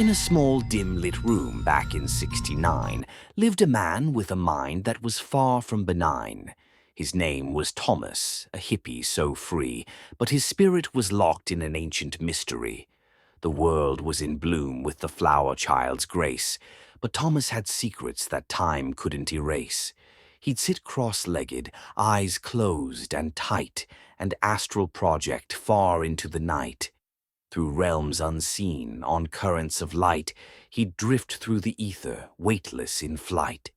In a small, dim-lit room back in '69 lived a man with a mind that was far from benign. His name was Thomas, a hippie so free, but his spirit was locked in an ancient mystery. The world was in bloom with the flower child's grace, but Thomas had secrets that time couldn't erase. He'd sit cross-legged, eyes closed and tight, and astral project far into the night. Through realms unseen, on currents of light, he'd drift through the ether, weightless in flight.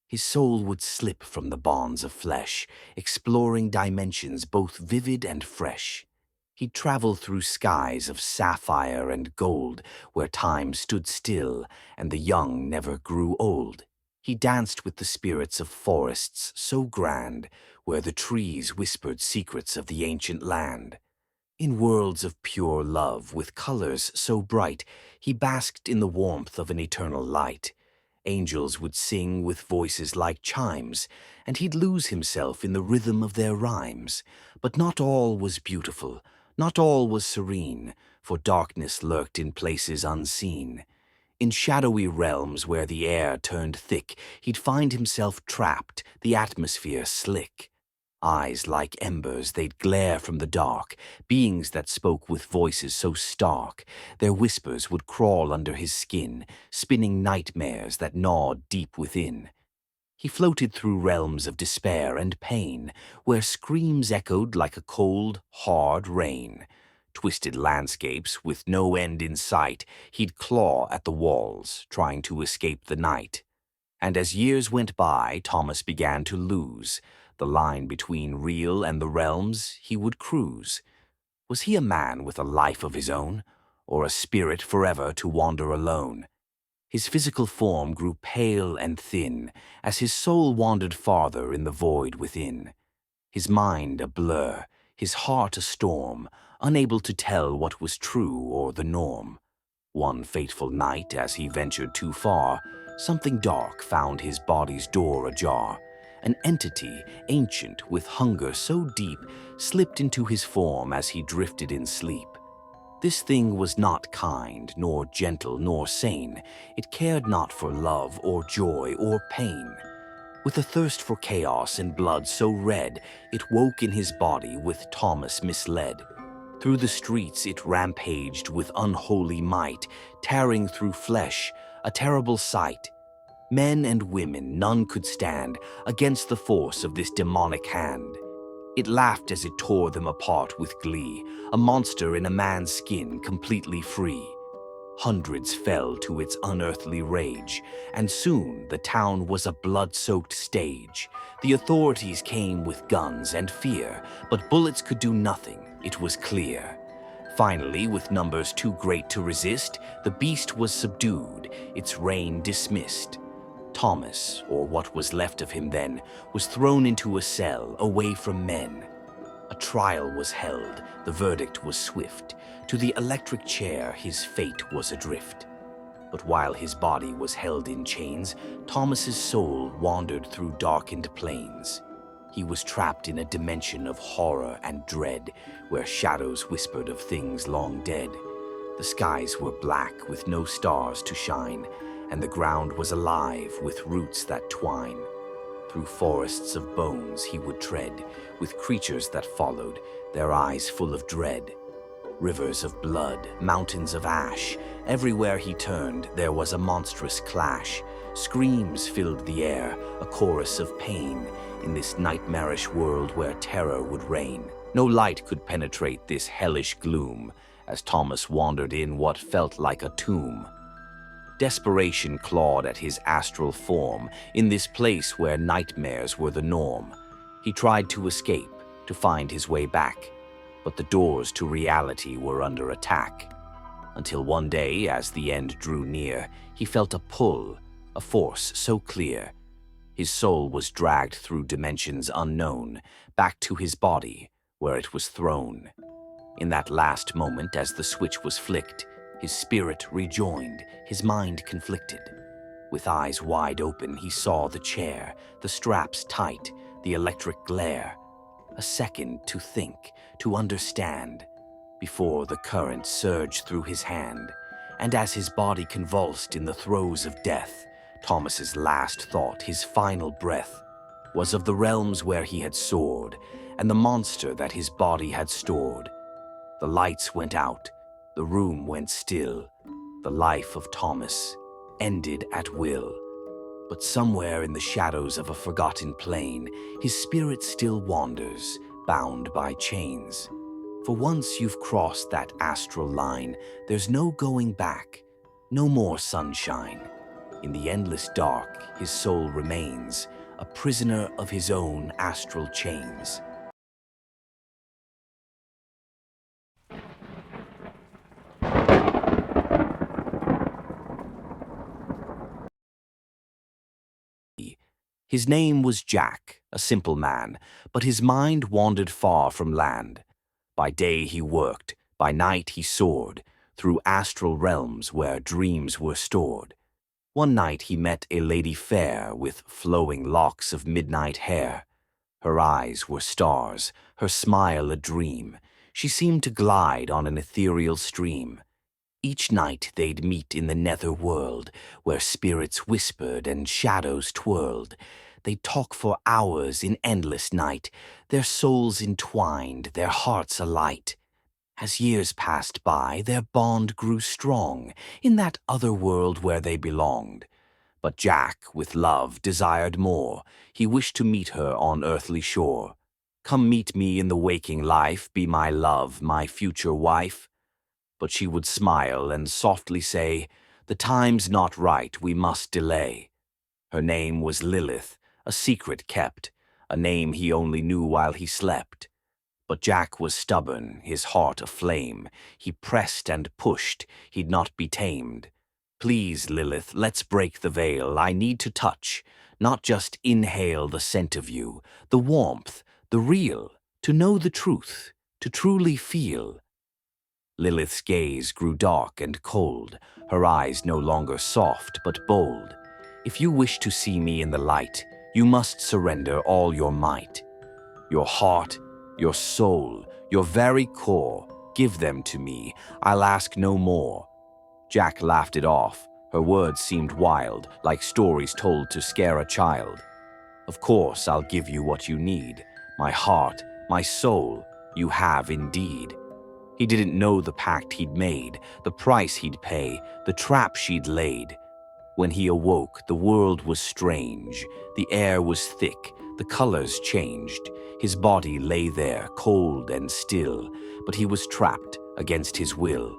His soul would slip from the bonds of flesh, exploring dimensions both vivid and fresh. He'd travel through skies of sapphire and gold, where time stood still and the young never grew old. He danced with the spirits of forests so grand, where the trees whispered secrets of the ancient land. In worlds of pure love, with colors so bright, he basked in the warmth of an eternal light. Angels would sing with voices like chimes, and he'd lose himself in the rhythm of their rhymes. But not all was beautiful, not all was serene, for darkness lurked in places unseen. In shadowy realms where the air turned thick, he'd find himself trapped, the atmosphere slick. Eyes like embers, they'd glare from the dark, beings that spoke with voices so stark. Their whispers would crawl under his skin, spinning nightmares that gnawed deep within. He floated through realms of despair and pain, where screams echoed like a cold, hard rain. Twisted landscapes with no end in sight, he'd claw at the walls, trying to escape the night. And as years went by, Thomas began to lose the line between real and the realms. He would cruise. Was he a man with a life of his own, or a spirit forever to wander alone? His physical form grew pale and thin as his soul wandered farther in the void within. His mind a blur, his heart a storm, unable to tell what was true or the norm. One fateful night, as he ventured too far, something dark found his body's door ajar. An entity, ancient with hunger so deep, slipped into his form as he drifted in sleep. This thing was not kind, nor gentle, nor sane. It cared not for love or joy or pain. With a thirst for chaos and blood so red, it woke in his body with Thomas misled. Through the streets it rampaged with unholy might, tearing through flesh, a terrible sight. Men and women, none could stand against the force of this demonic hand. It laughed as it tore them apart with glee, a monster in a man's skin completely free. Hundreds fell to its unearthly rage, and soon the town was a blood-soaked stage. The authorities came with guns and fear, but bullets could do nothing, it was clear. Finally, with numbers too great to resist, the beast was subdued, its reign dismissed. Thomas, or what was left of him then, was thrown into a cell away from men. A trial was held, the verdict was swift. To the electric chair his fate was adrift. But while his body was held in chains, Thomas's soul wandered through darkened plains. He was trapped in a dimension of horror and dread, where shadows whispered of things long dead. The skies were black with no stars to shine, and the ground was alive with roots that twine. Through forests of bones he would tread, with creatures that followed, their eyes full of dread. Rivers of blood, mountains of ash, everywhere he turned there was a monstrous clash. Screams filled the air, a chorus of pain, in this nightmarish world where terror would reign. No light could penetrate this hellish gloom, as Thomas wandered in what felt like a tomb. Desperation clawed at his astral form, in this place where nightmares were the norm. He tried to escape, to find his way back, but the doors to reality were under attack. Until one day, as the end drew near, he felt a pull, a force so clear. His soul was dragged through dimensions unknown, back to his body, where it was thrown. In that last moment, as the switch was flicked, his spirit rejoined, his mind conflicted. With eyes wide open, he saw the chair, the straps tight, the electric glare. A second to think, to understand, before the current surged through his hand, and as his body convulsed in the throes of death, Thomas's last thought, his final breath, was of the realms where he had soared, and the monster that his body had stored. The lights went out, the room went still, the life of Thomas ended at will. But somewhere in the shadows of a forgotten plain, his spirit still wanders, bound by chains. For once you've crossed that astral line, there's no going back, no more sunshine. In the endless dark, his soul remains, a prisoner of his own astral chains. His name was Jack, a simple man, but his mind wandered far from land. By day he worked, by night he soared, through astral realms where dreams were stored. One night he met a lady fair with flowing locks of midnight hair. Her eyes were stars, her smile a dream. She seemed to glide on an ethereal stream. Each night they'd meet in the nether world, where spirits whispered and shadows twirled. They'd talk for hours in endless night, their souls entwined, their hearts alight. As years passed by, their bond grew strong in that other world where they belonged. But Jack, with love, desired more. He wished to meet her on earthly shore. "Come meet me in the waking life, be my love, my future wife." But she would smile and softly say, "The time's not right, we must delay." Her name was Lilith, a secret kept, a name he only knew while he slept. But Jack was stubborn, his heart aflame. He pressed and pushed, he'd not be tamed. "Please, Lilith, let's break the veil. I need to touch, not just inhale the scent of you, the warmth, the real, to know the truth, to truly feel." Lilith's gaze grew dark and cold, her eyes no longer soft but bold. "If you wish to see me in the light, you must surrender all your might. Your heart, your soul, your very core, give them to me, I'll ask no more." Jack laughed it off. Her words seemed wild, like stories told to scare a child. "Of course I'll give you what you need. My heart, my soul, you have indeed." He didn't know the pact he'd made, the price he'd pay, the trap she'd laid. When he awoke, the world was strange. The air was thick, the colors changed. His body lay there, cold and still, but he was trapped against his will.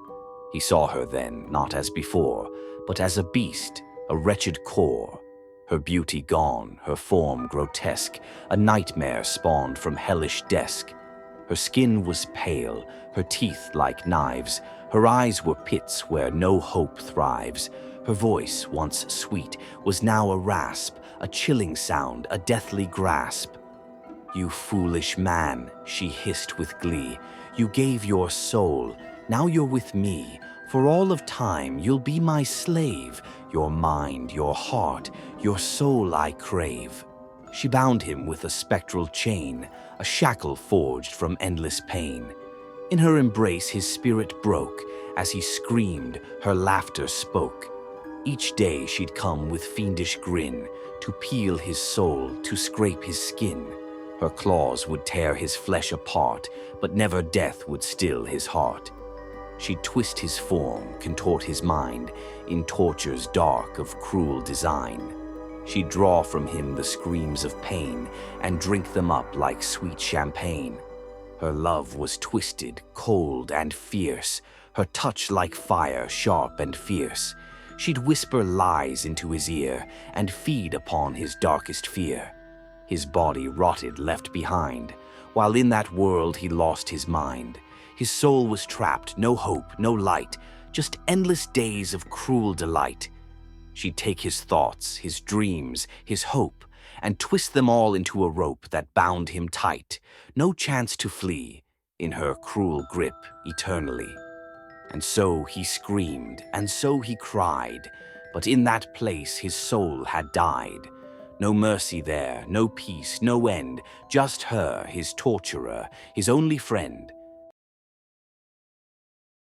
He saw her then, not as before, but as a beast, a wretched core. Her beauty gone, her form grotesque, a nightmare spawned from hellish desk. Her skin was pale, her teeth like knives, her eyes were pits where no hope thrives. Her voice, once sweet, was now a rasp, a chilling sound, a deathly grasp. "You foolish man," she hissed with glee, "you gave your soul, now you're with me. For all of time you'll be my slave, your mind, your heart, your soul I crave." She bound him with a spectral chain, a shackle forged from endless pain. In her embrace his spirit broke. As he screamed, her laughter spoke. Each day she'd come with fiendish grin, to peel his soul, to scrape his skin. Her claws would tear his flesh apart, but never death would still his heart. She'd twist his form, contort his mind, in tortures dark of cruel design. She'd draw from him the screams of pain, and drink them up like sweet champagne. Her love was twisted, cold, and fierce, her touch like fire, sharp and fierce. She'd whisper lies into his ear, and feed upon his darkest fear. His body rotted, left behind, while in that world he lost his mind. His soul was trapped, no hope, no light, just endless days of cruel delight. She'd take his thoughts, his dreams, his hope, and twist them all into a rope that bound him tight. No chance to flee, in her cruel grip eternally. And so he screamed, and so he cried, but in that place his soul had died. No mercy there, no peace, no end, just her, his torturer, his only friend.